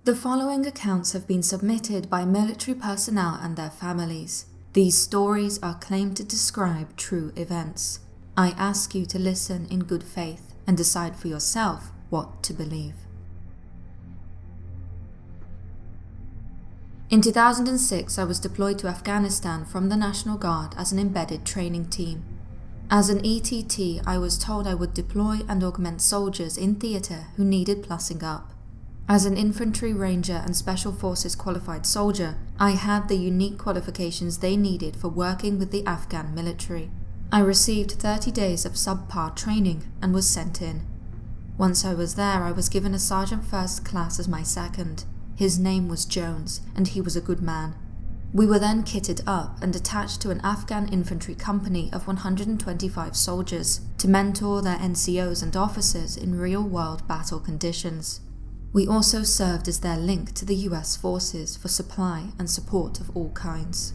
The following accounts have been submitted by military personnel and their families. These stories are claimed to describe true events. I ask you to listen in good faith and decide for yourself what to believe. In 2006, I was deployed to Afghanistan from the National Guard as an embedded training team. As an ETT, I was told I would deploy and augment soldiers in theatre who needed plussing up. As an infantry ranger and special forces qualified soldier, I had the unique qualifications they needed for working with the Afghan military. I received 30 days of subpar training and was sent in. Once I was there, I was given a Sergeant First Class as my second. His name was Jones, and he was a good man. We were then kitted up and attached to an Afghan infantry company of 125 soldiers to mentor their NCOs and officers in real-world battle conditions. We also served as their link to the US forces for supply and support of all kinds.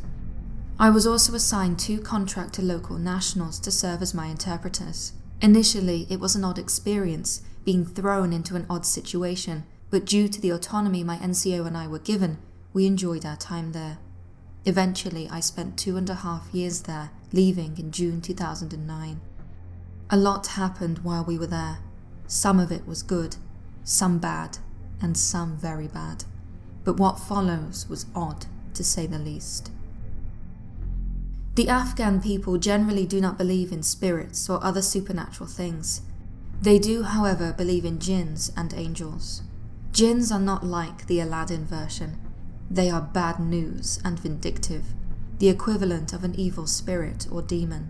I was also assigned 2 contractor local nationals to serve as my interpreters. Initially, it was an odd experience, being thrown into an odd situation, but due to the autonomy my NCO and I were given, we enjoyed our time there. Eventually, I spent 2.5 years there, leaving in June 2009. A lot happened while we were there. Some of it was good, some bad, and some very bad. But what follows was odd, to say the least. The Afghan people generally do not believe in spirits or other supernatural things. They do, however, believe in jinns and angels. Jinns are not like the Aladdin version. They are bad news and vindictive, the equivalent of an evil spirit or demon.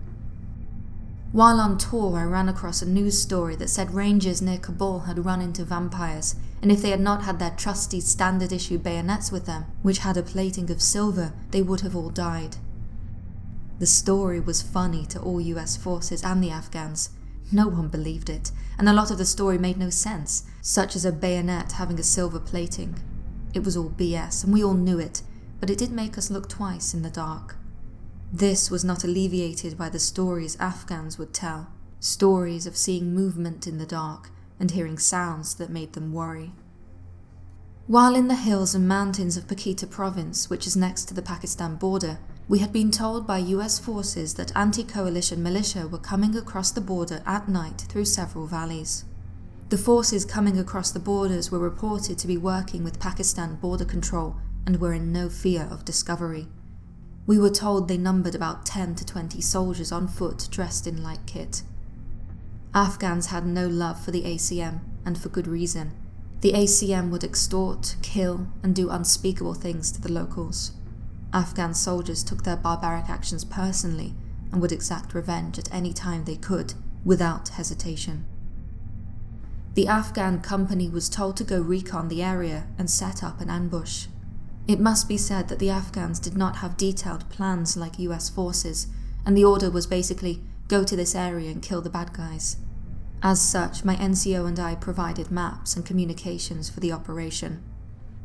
While on tour, I ran across a news story that said rangers near Kabul had run into vampires, and if they had not had their trusty standard-issue bayonets with them, which had a plating of silver, they would have all died. The story was funny to all US forces and the Afghans. No one believed it, and a lot of the story made no sense, such as a bayonet having a silver plating. It was all BS, and we all knew it, but it did make us look twice in the dark. This was not alleviated by the stories Afghans would tell, stories of seeing movement in the dark and hearing sounds that made them worry. While in the hills and mountains of Pakita province, which is next to the Pakistan border, we had been told by US forces that anti-coalition militia were coming across the border at night through several valleys. The forces coming across the borders were reported to be working with Pakistan border control and were in no fear of discovery. We were told they numbered about 10 to 20 soldiers on foot dressed in light kit. Afghans had no love for the ACM, and for good reason. The ACM would extort, kill, and do unspeakable things to the locals. Afghan soldiers took their barbaric actions personally and would exact revenge at any time they could, without hesitation. The Afghan company was told to go recon the area and set up an ambush. It must be said that the Afghans did not have detailed plans like US forces, and the order was basically, go to this area and kill the bad guys. As such, my NCO and I provided maps and communications for the operation.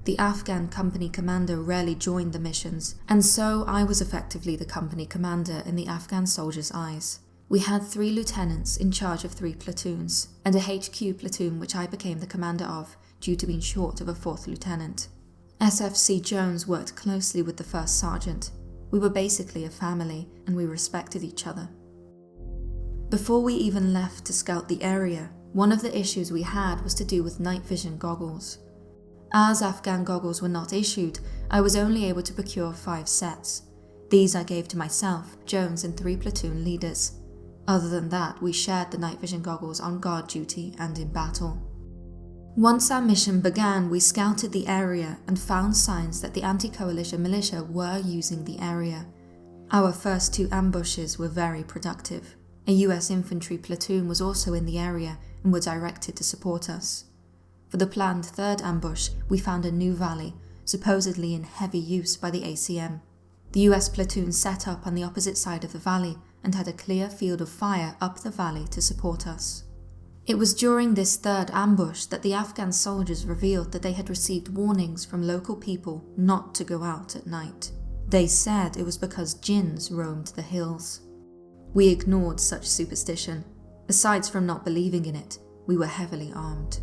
The Afghan company commander rarely joined the missions, and so I was effectively the company commander in the Afghan soldiers' eyes. We had 3 lieutenants in charge of 3 platoons, and a HQ platoon which I became the commander of, due to being short of a 4th lieutenant. SFC Jones worked closely with the 1st sergeant. We were basically a family, and we respected each other. Before we even left to scout the area, one of the issues we had was to do with night vision goggles. As Afghan goggles were not issued, I was only able to procure 5 sets. These I gave to myself, Jones, and 3 platoon leaders. Other than that, we shared the night vision goggles on guard duty and in battle. Once our mission began, we scouted the area and found signs that the anti-coalition militia were using the area. Our first 2 ambushes were very productive. A US infantry platoon was also in the area and were directed to support us. For the planned 3rd ambush, we found a new valley, supposedly in heavy use by the ACM. The US platoon set up on the opposite side of the valley and had a clear field of fire up the valley to support us. It was during this 3rd ambush that the Afghan soldiers revealed that they had received warnings from local people not to go out at night. They said it was because jinns roamed the hills. We ignored such superstition. Aside from not believing in it, we were heavily armed.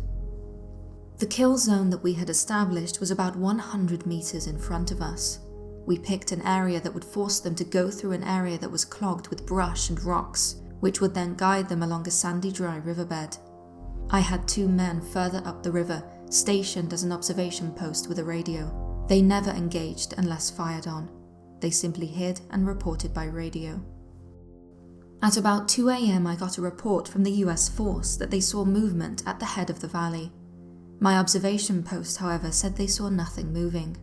The kill zone that we had established was about 100 meters in front of us. We picked an area that would force them to go through an area that was clogged with brush and rocks, which would then guide them along a sandy dry riverbed. I had 2 men further up the river, stationed as an observation post with a radio. They never engaged unless fired on. They simply hid and reported by radio. At about 2 a.m. I got a report from the US force that they saw movement at the head of the valley. My observation post, however, said they saw nothing moving.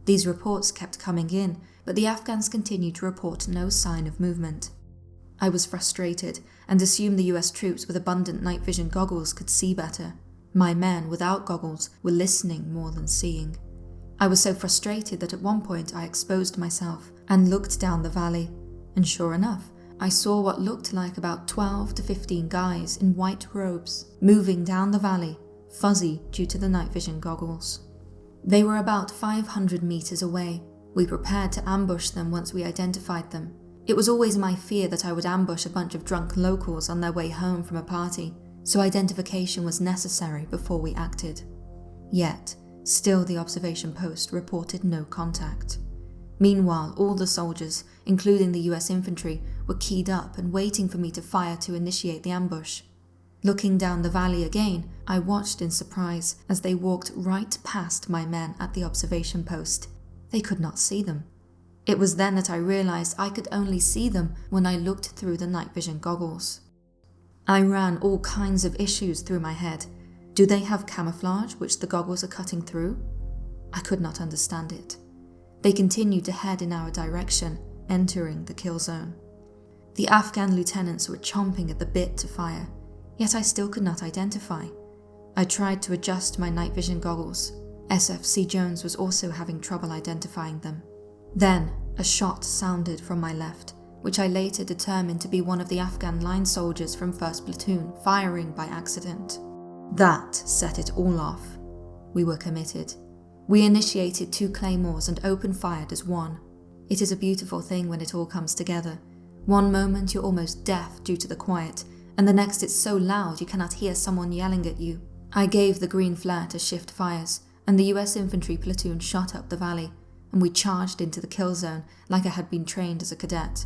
These reports kept coming in, but the Afghans continued to report no sign of movement. I was frustrated and assumed the US troops with abundant night vision goggles could see better. My men without goggles were listening more than seeing. I was so frustrated that at one point I exposed myself and looked down the valley, and sure enough, I saw what looked like about 12 to 15 guys in white robes moving down the valley, fuzzy due to the night vision goggles. They were about 500 meters away. We prepared to ambush them once we identified them. It was always my fear that I would ambush a bunch of drunk locals on their way home from a party, so identification was necessary before we acted. Yet, still the observation post reported no contact. Meanwhile, all the soldiers, including the US infantry, were keyed up and waiting for me to fire to initiate the ambush. Looking down the valley again, I watched in surprise as they walked right past my men at the observation post. They could not see them. It was then that I realized I could only see them when I looked through the night vision goggles. I ran all kinds of issues through my head. Do they have camouflage which the goggles are cutting through? I could not understand it. They continued to head in our direction, entering the kill zone. The Afghan lieutenants were chomping at the bit to fire, yet I still could not identify. I tried to adjust my night vision goggles. SFC Jones was also having trouble identifying them. Then, a shot sounded from my left, which I later determined to be one of the Afghan line soldiers from 1st Platoon firing by accident. That set it all off. We were committed. We initiated 2 claymores and open-fired as one. It is a beautiful thing when it all comes together. One moment you're almost deaf due to the quiet, and the next it's so loud you cannot hear someone yelling at you. I gave the green flare to shift fires, and the US infantry platoon shot up the valley, and we charged into the kill zone like I had been trained as a cadet.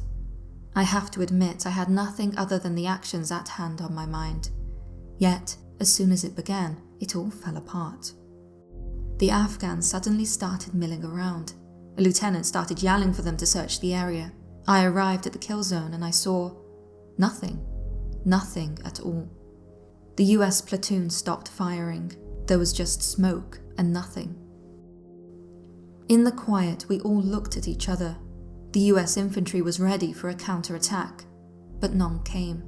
I have to admit I had nothing other than the actions at hand on my mind. Yet, as soon as it began, it all fell apart. The Afghans suddenly started milling around. A lieutenant started yelling for them to search the area. I arrived at the kill zone and I saw nothing. Nothing at all. The US platoon stopped firing. There was just smoke and nothing. In the quiet, we all looked at each other. The US infantry was ready for a counterattack, but none came.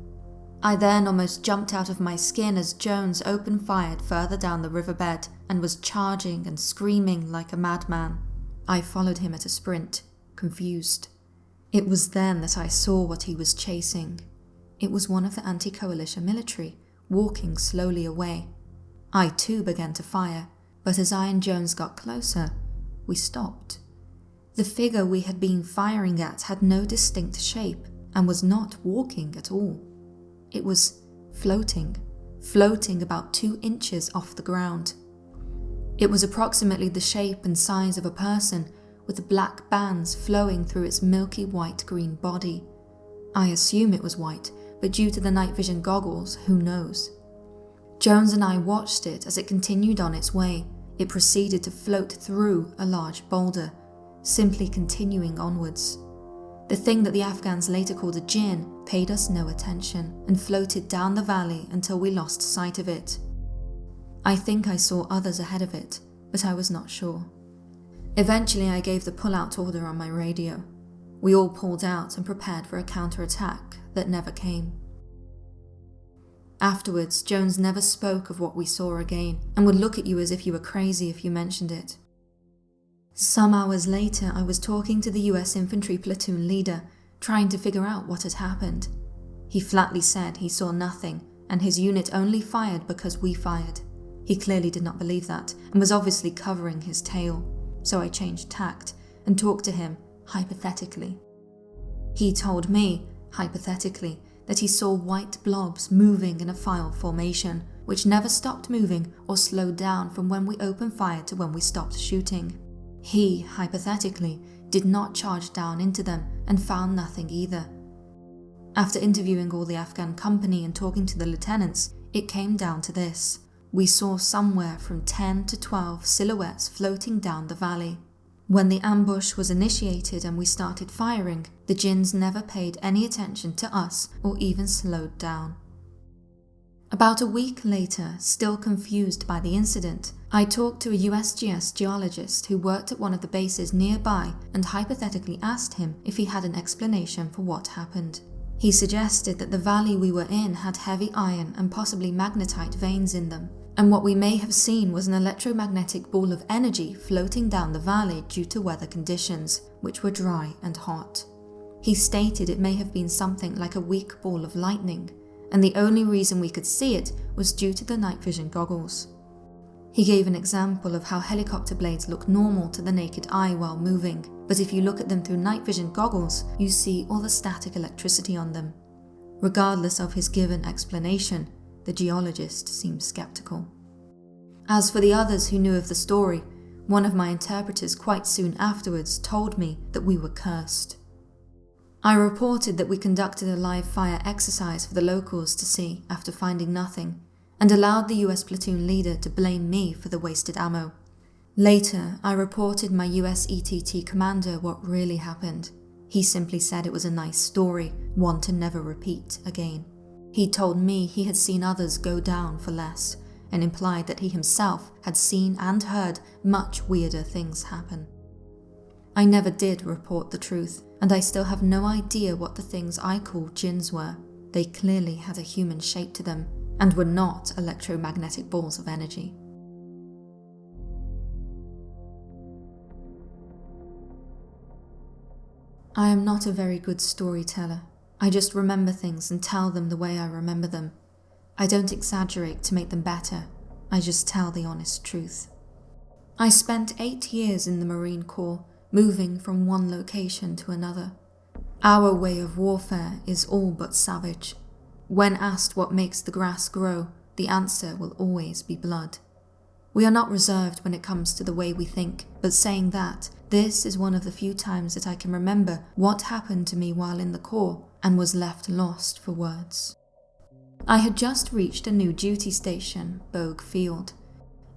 I then almost jumped out of my skin as Jones open-fired further down the riverbed and was charging and screaming like a madman. I followed him at a sprint, confused. It was then that I saw what he was chasing. It was one of the anti-coalition military, walking slowly away. I too began to fire, but as I and Jones got closer, we stopped. The figure we had been firing at had no distinct shape and was not walking at all. It was floating about 2 inches off the ground. It was approximately the shape and size of a person, with black bands flowing through its milky white-green body. I assume it was white, but due to the night vision goggles, who knows? Jones and I watched it as it continued on its way. It proceeded to float through a large boulder, simply continuing onwards. The thing that the Afghans later called a jinn paid us no attention and floated down the valley until we lost sight of it. I think I saw others ahead of it, but I was not sure. Eventually I gave the pull-out order on my radio. We all pulled out and prepared for a counterattack that never came. Afterwards, Jones never spoke of what we saw again and would look at you as if you were crazy if you mentioned it. Some hours later, I was talking to the US infantry platoon leader, trying to figure out what had happened. He flatly said he saw nothing and his unit only fired because we fired. He clearly did not believe that and was obviously covering his tail, so I changed tact and talked to him hypothetically. He told me, hypothetically, that he saw white blobs moving in a file formation, which never stopped moving or slowed down from when we opened fire to when we stopped shooting. He, hypothetically, did not charge down into them and found nothing either. After interviewing all the Afghan company and talking to the lieutenants, it came down to this. We saw somewhere from 10 to 12 silhouettes floating down the valley. When the ambush was initiated and we started firing, the jinns never paid any attention to us or even slowed down. About a week later, still confused by the incident, I talked to a USGS geologist who worked at one of the bases nearby and hypothetically asked him if he had an explanation for what happened. He suggested that the valley we were in had heavy iron and possibly magnetite veins in them, and what we may have seen was an electromagnetic ball of energy floating down the valley due to weather conditions, which were dry and hot. He stated it may have been something like a weak ball of lightning, and the only reason we could see it was due to the night vision goggles. He gave an example of how helicopter blades look normal to the naked eye while moving, but if you look at them through night vision goggles, you see all the static electricity on them. Regardless of his given explanation, the geologist seemed skeptical. As for the others who knew of the story, one of my interpreters quite soon afterwards told me that we were cursed. I reported that we conducted a live fire exercise for the locals to see after finding nothing, and allowed the US platoon leader to blame me for the wasted ammo. Later, I reported my US ETT commander what really happened. He simply said it was a nice story, one to never repeat again. He told me he had seen others go down for less, and implied that he himself had seen and heard much weirder things happen. I never did report the truth, and I still have no idea what the things I call jinns were. They clearly had a human shape to them, and were not electromagnetic balls of energy. I am not a very good storyteller. I just remember things and tell them the way I remember them. I don't exaggerate to make them better. I just tell the honest truth. I spent 8 years in the Marine Corps, moving from one location to another. Our way of warfare is all but savage. When asked what makes the grass grow, the answer will always be blood. We are not reserved when it comes to the way we think, but saying that, this is one of the few times that I can remember what happened to me while in the Corps and was left lost for words. I had just reached a new duty station, Bogue Field.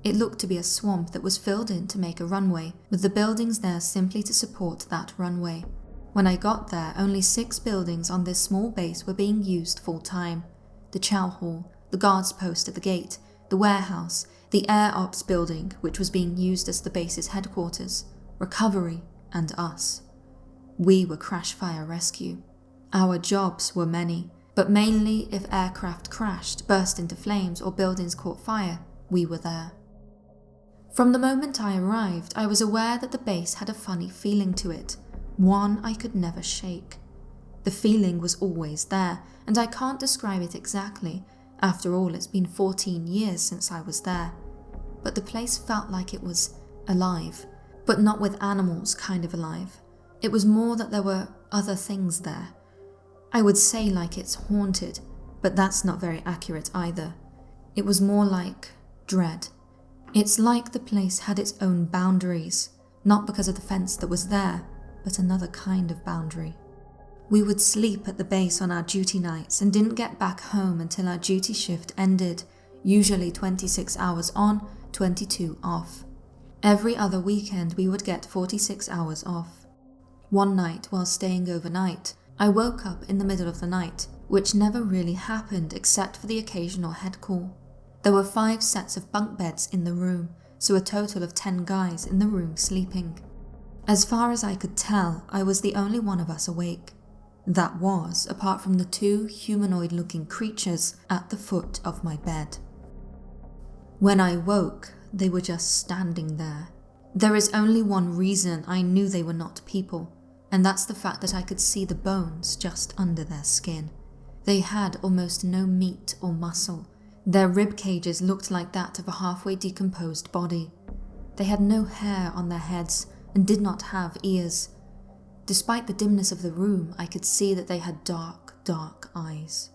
It looked to be a swamp that was filled in to make a runway, with the buildings there simply to support that runway. When I got there, only 6 buildings on this small base were being used full-time. The chow hall, the guards post at the gate, the warehouse, the air ops building, which was being used as the base's headquarters, recovery, and us. We were crash fire rescue. Our jobs were many, but mainly if aircraft crashed, burst into flames, or buildings caught fire, we were there. From the moment I arrived, I was aware that the base had a funny feeling to it, one I could never shake. The feeling was always there, and I can't describe it exactly. After all, it's been 14 years since I was there. But the place felt like it was alive, but not with animals kind of alive. It was more that there were other things there. I would say like it's haunted, but that's not very accurate either. It was more like dread. It's like the place had its own boundaries, not because of the fence that was there, but another kind of boundary. We would sleep at the base on our duty nights and didn't get back home until our duty shift ended, usually 26 hours on, 22 off. Every other weekend we would get 46 hours off. One night, while staying overnight, I woke up in the middle of the night, which never really happened except for the occasional head call. There were 5 sets of bunk beds in the room, so a total of 10 guys in the room sleeping. As far as I could tell, I was the only one of us awake. That was, apart from the 2 humanoid-looking creatures at the foot of my bed. When I woke, they were just standing there. There is only one reason I knew they were not people, and that's the fact that I could see the bones just under their skin. They had almost no meat or muscle. Their rib cages looked like that of a halfway decomposed body. They had no hair on their heads and did not have ears. Despite the dimness of the room, I could see that they had dark, dark eyes.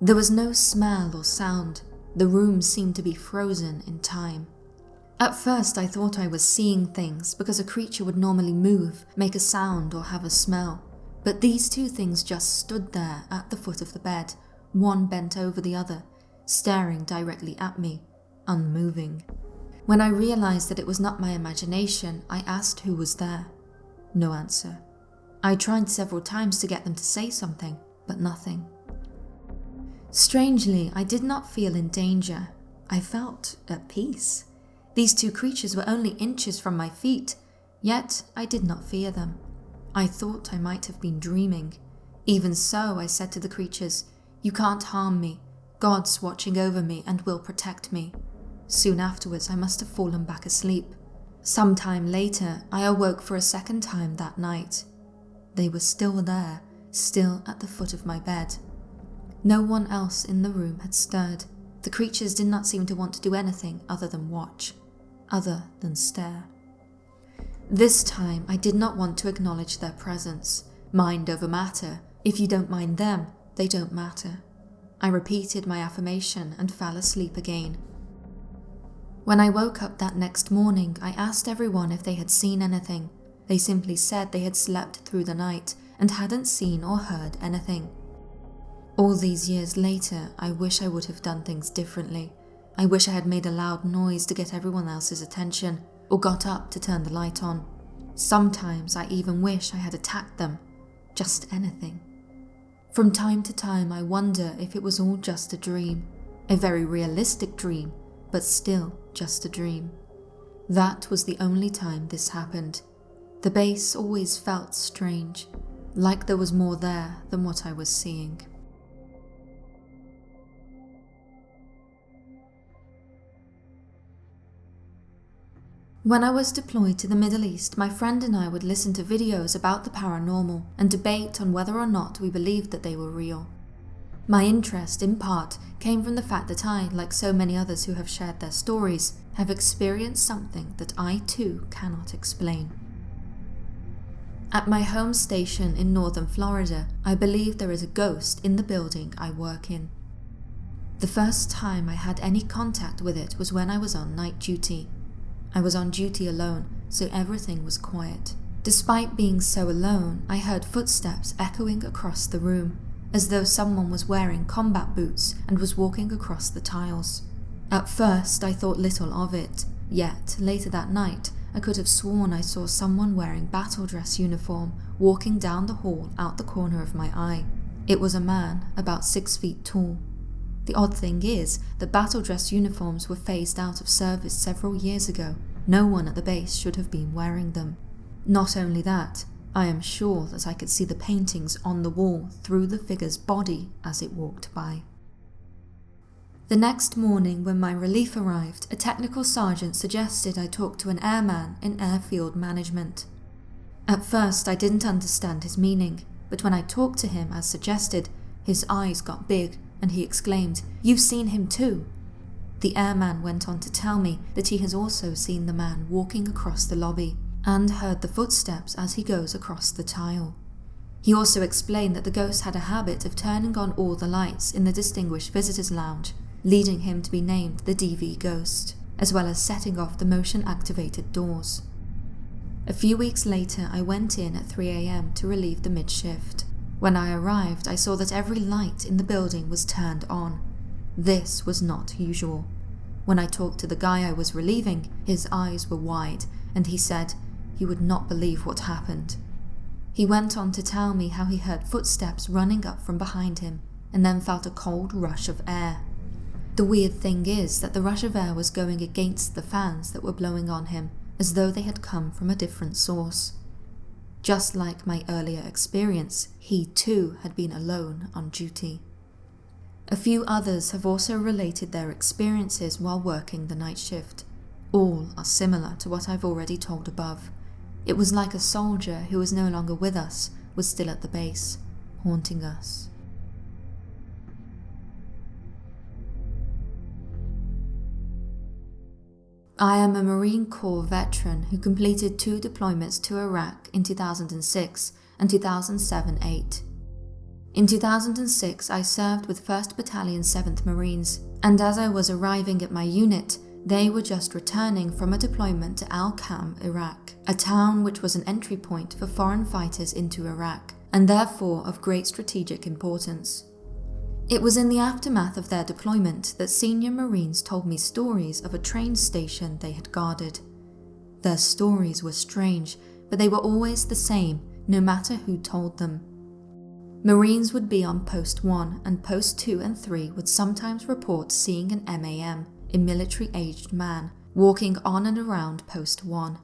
There was no smell or sound. The room seemed to be frozen in time. At first I thought I was seeing things because a creature would normally move, make a sound or have a smell. But these two things just stood there at the foot of the bed, one bent over the other, staring directly at me, unmoving. When I realized that it was not my imagination, I asked who was there. No answer. I tried several times to get them to say something, but nothing. Strangely, I did not feel in danger. I felt at peace. These two creatures were only inches from my feet, yet I did not fear them. I thought I might have been dreaming. Even so, I said to the creatures, "You can't harm me. God's watching over me and will protect me." Soon afterwards, I must have fallen back asleep. Some time later, I awoke for a second time that night. They were still there, still at the foot of my bed. No one else in the room had stirred. The creatures did not seem to want to do anything other than watch, other than stare. This time, I did not want to acknowledge their presence. Mind over matter. If you don't mind them, they don't matter. I repeated my affirmation and fell asleep again. When I woke up that next morning, I asked everyone if they had seen anything. They simply said they had slept through the night and hadn't seen or heard anything. All these years later, I wish I would have done things differently. I wish I had made a loud noise to get everyone else's attention, or got up to turn the light on. Sometimes I even wish I had attacked them. Just anything. From time to time, I wonder if it was all just a dream. A very realistic dream, but still just a dream. That was the only time this happened. The base always felt strange, like there was more there than what I was seeing. When I was deployed to the Middle East, my friend and I would listen to videos about the paranormal and debate on whether or not we believed that they were real. My interest, in part, came from the fact that I, like so many others who have shared their stories, have experienced something that I too cannot explain. At my home station in northern Florida, I believe there is a ghost in the building I work in. The first time I had any contact with it was when I was on night duty. I was on duty alone, so everything was quiet. Despite being so alone, I heard footsteps echoing across the room, as though someone was wearing combat boots and was walking across the tiles. At first, I thought little of it, yet later that night, I could have sworn I saw someone wearing battle dress uniform walking down the hall out the corner of my eye. It was a man, about 6 feet tall. The odd thing is that battle dress uniforms were phased out of service several years ago. No one at the base should have been wearing them. Not only that, I am sure that I could see the paintings on the wall through the figure's body as it walked by. The next morning, when my relief arrived, a technical sergeant suggested I talk to an airman in airfield management. At first, I didn't understand his meaning, but when I talked to him as suggested, his eyes got big and he exclaimed, "You've seen him too." The airman went on to tell me that he has also seen the man walking across the lobby and heard the footsteps as he goes across the tile. He also explained that the ghost had a habit of turning on all the lights in the Distinguished Visitors Lounge, leading him to be named the DV Ghost, as well as setting off the motion-activated doors. A few weeks later, I went in at 3 a.m. to relieve the mid-shift. When I arrived, I saw that every light in the building was turned on. This was not usual. When I talked to the guy I was relieving, his eyes were wide, and he said he would not believe what happened. He went on to tell me how he heard footsteps running up from behind him, and then felt a cold rush of air. The weird thing is that the rush of air was going against the fans that were blowing on him, as though they had come from a different source. Just like my earlier experience, he too had been alone on duty. A few others have also related their experiences while working the night shift. All are similar to what I've already told above. It was like a soldier who was no longer with us was still at the base, haunting us. I am a Marine Corps veteran who completed 2 deployments to Iraq in 2006 and 2007-08. In 2006, I served with 1st Battalion 7th Marines. And as I was arriving at my unit, they were just returning from a deployment to Al-Kham, Iraq, a town which was an entry point for foreign fighters into Iraq, and therefore of great strategic importance. It was in the aftermath of their deployment that senior Marines told me stories of a train station they had guarded. Their stories were strange, but they were always the same, no matter who told them. Marines would be on Post 1, and Post 2 and 3 would sometimes report seeing an MAM, a military-aged man, walking on and around Post 1.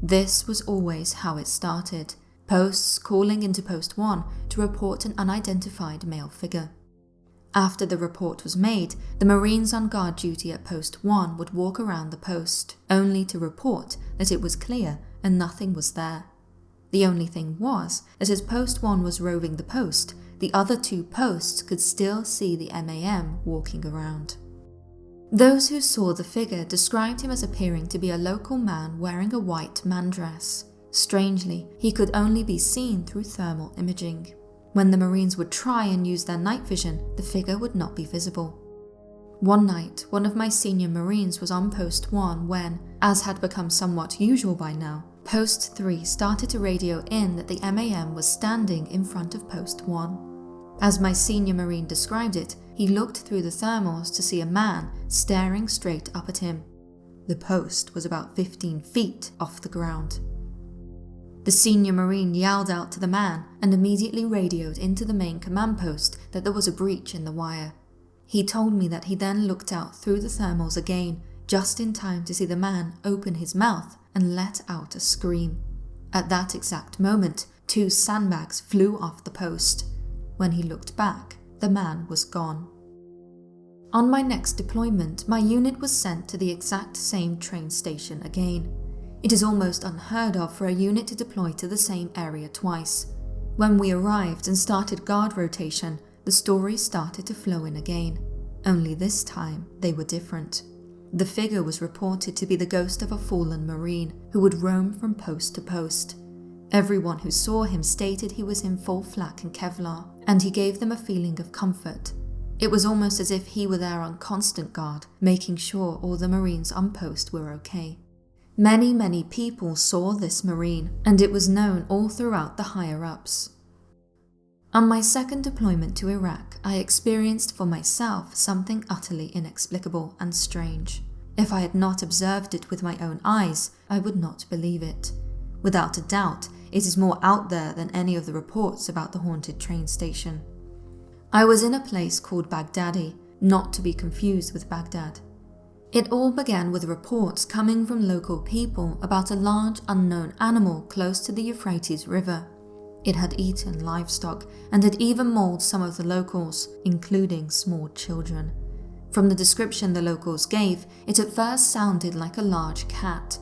This was always how it started, posts calling into Post 1 to report an unidentified male figure. After the report was made, the Marines on guard duty at Post 1 would walk around the post, only to report that it was clear and nothing was there. The only thing was that as Post 1 was roving the post, the other 2 posts could still see the MAM walking around. Those who saw the figure described him as appearing to be a local man wearing a white mandress. Strangely, he could only be seen through thermal imaging. When the Marines would try and use their night vision, the figure would not be visible. One night, one of my senior Marines was on Post 1 when, as had become somewhat usual by now, Post 3 started to radio in that the MAM was standing in front of Post 1. As my senior Marine described it, he looked through the thermals to see a man staring straight up at him. The post was about 15 feet off the ground. The senior Marine yelled out to the man and immediately radioed into the main command post that there was a breach in the wire. He told me that he then looked out through the thermals again, just in time to see the man open his mouth and let out a scream. At that exact moment, 2 sandbags flew off the post. When he looked back, the man was gone. On my next deployment, my unit was sent to the exact same train station again. It is almost unheard of for a unit to deploy to the same area twice. When we arrived and started guard rotation, the stories started to flow in again. Only this time, they were different. The figure was reported to be the ghost of a fallen Marine who would roam from post to post. Everyone who saw him stated he was in full flak and Kevlar, and he gave them a feeling of comfort. It was almost as if he were there on constant guard, making sure all the Marines on post were okay. Many people saw this Marine, and it was known all throughout the higher-ups. On my second deployment to Iraq, I experienced for myself something utterly inexplicable and strange. If I had not observed it with my own eyes, I would not believe it. Without a doubt, it is more out there than any of the reports about the haunted train station. I was in a place called Baghdadi, not to be confused with Baghdad. It all began with reports coming from local people about a large unknown animal close to the Euphrates River. It had eaten livestock and had even mauled some of the locals, including small children. From the description the locals gave, it at first sounded like a large cat.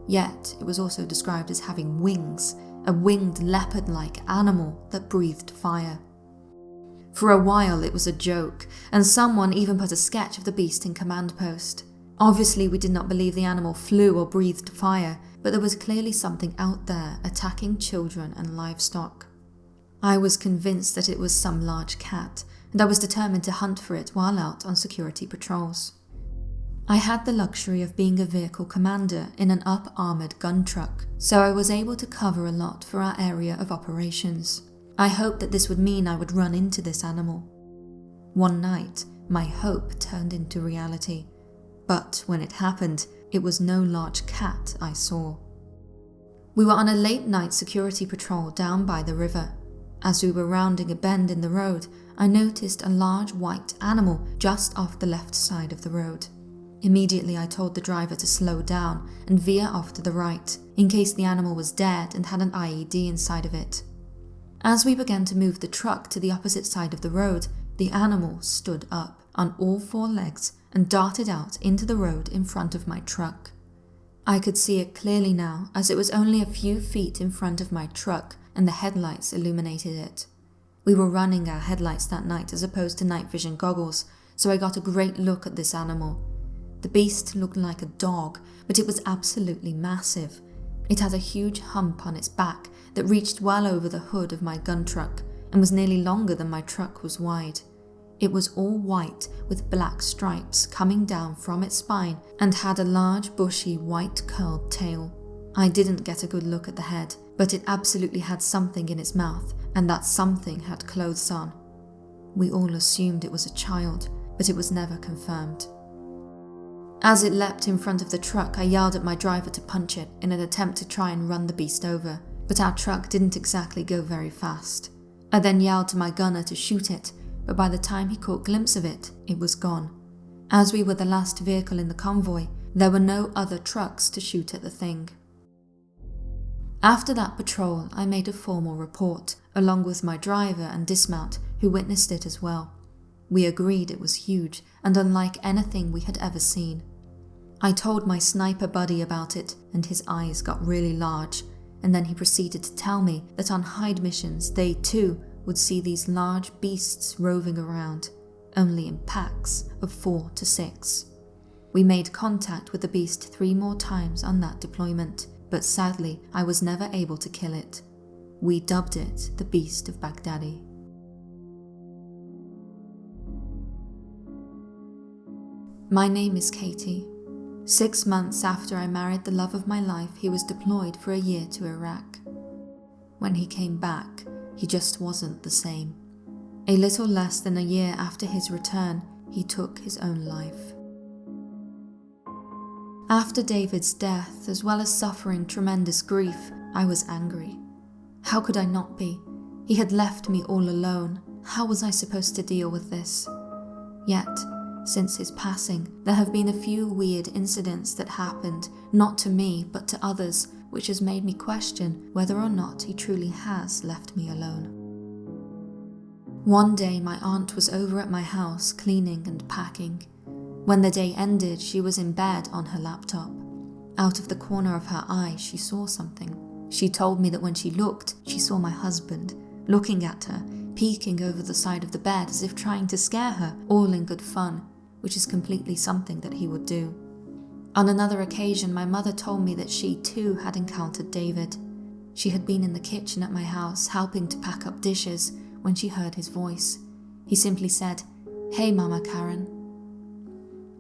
Yet it was also described as having wings, a winged leopard-like animal that breathed fire. For a while it was a joke, and someone even put a sketch of the beast in command post. Obviously we did not believe the animal flew or breathed fire, but there was clearly something out there attacking children and livestock. I was convinced that it was some large cat, and I was determined to hunt for it while out on security patrols. I had the luxury of being a vehicle commander in an up-armoured gun truck, so I was able to cover a lot for our area of operations. I hoped that this would mean I would run into this animal. One night, my hope turned into reality. But when it happened, it was no large cat I saw. We were on a late night security patrol down by the river. As we were rounding a bend in the road, I noticed a large white animal just off the left side of the road. Immediately I told the driver to slow down and veer off to the right, in case the animal was dead and had an IED inside of it. As we began to move the truck to the opposite side of the road, the animal stood up on all 4 legs and darted out into the road in front of my truck. I could see it clearly now, as it was only a few feet in front of my truck and the headlights illuminated it. We were running our headlights that night as opposed to night vision goggles, so I got a great look at this animal. The beast looked like a dog, but it was absolutely massive. It had a huge hump on its back that reached well over the hood of my gun truck and was nearly longer than my truck was wide. It was all white with black stripes coming down from its spine and had a large, bushy, white curled tail. I didn't get a good look at the head, but it absolutely had something in its mouth, and that something had clothes on. We all assumed it was a child, but it was never confirmed. As it leapt in front of the truck, I yelled at my driver to punch it in an attempt to try and run the beast over, but our truck didn't exactly go very fast. I then yelled to my gunner to shoot it, but by the time he caught glimpse of it, it was gone. As we were the last vehicle in the convoy, there were no other trucks to shoot at the thing. After that patrol, I made a formal report, along with my driver and dismount, who witnessed it as well. We agreed it was huge and unlike anything we had ever seen. I told my sniper buddy about it, and his eyes got really large, and then he proceeded to tell me that on hide missions they too would see these large beasts roving around, only in packs of 4 to 6. We made contact with the beast 3 more times on that deployment, but sadly I was never able to kill it. We dubbed it the Beast of Baghdadi. My name is Katie. 6 months after I married the love of my life, he was deployed for a year to Iraq. When he came back, he just wasn't the same. A little less than a year after his return, he took his own life. After David's death, as well as suffering tremendous grief, I was angry. How could I not be? He had left me all alone. How was I supposed to deal with this? Yet, since his passing, there have been a few weird incidents that happened, not to me, but to others, which has made me question whether or not he truly has left me alone. One day, my aunt was over at my house cleaning and packing. When the day ended, she was in bed on her laptop. Out of the corner of her eye, she saw something. She told me that when she looked, she saw my husband, looking at her, peeking over the side of the bed as if trying to scare her, all in good fun, which is completely something that he would do. On another occasion, my mother told me that she too had encountered David. She had been in the kitchen at my house helping to pack up dishes when she heard his voice. He simply said, "Hey Mama Karen."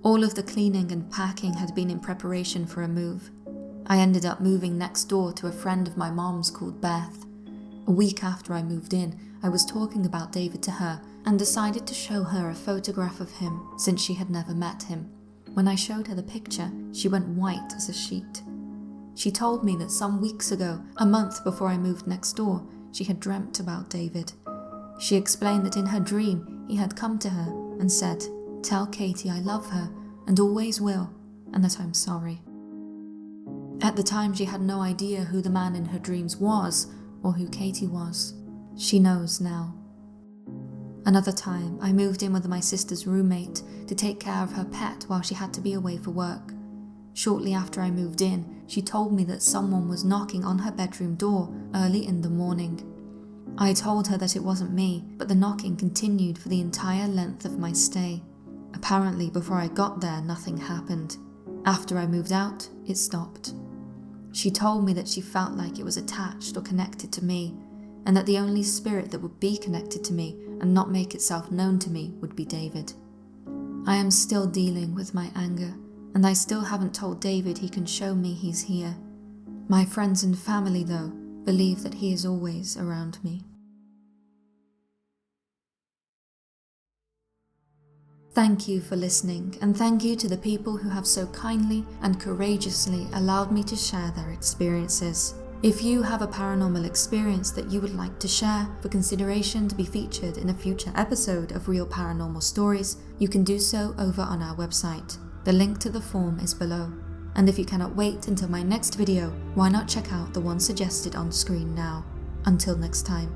All of the cleaning and packing had been in preparation for a move. I ended up moving next door to a friend of my mom's called Beth. A week after I moved in, I was talking about David to her and decided to show her a photograph of him since she had never met him. When I showed her the picture, she went white as a sheet. She told me that some weeks ago, a month before I moved next door, she had dreamt about David. She explained that in her dream, he had come to her and said, "Tell Katie I love her and always will, and that I'm sorry." At the time, she had no idea who the man in her dreams was or who Katie was. She knows now. Another time, I moved in with my sister's roommate to take care of her pet while she had to be away for work. Shortly after I moved in, she told me that someone was knocking on her bedroom door early in the morning. I told her that it wasn't me, but the knocking continued for the entire length of my stay. Apparently, before I got there, nothing happened. After I moved out, it stopped. She told me that she felt like it was attached or connected to me, and that the only spirit that would be connected to me and not make itself known to me would be David. I am still dealing with my anger, and I still haven't told David he can show me he's here. My friends and family, though, believe that he is always around me. Thank you for listening, and thank you to the people who have so kindly and courageously allowed me to share their experiences. If you have a paranormal experience that you would like to share for consideration to be featured in a future episode of Real Paranormal Stories, you can do so over on our website. The link to the form is below. And if you cannot wait until my next video, why not check out the one suggested on screen now? Until next time.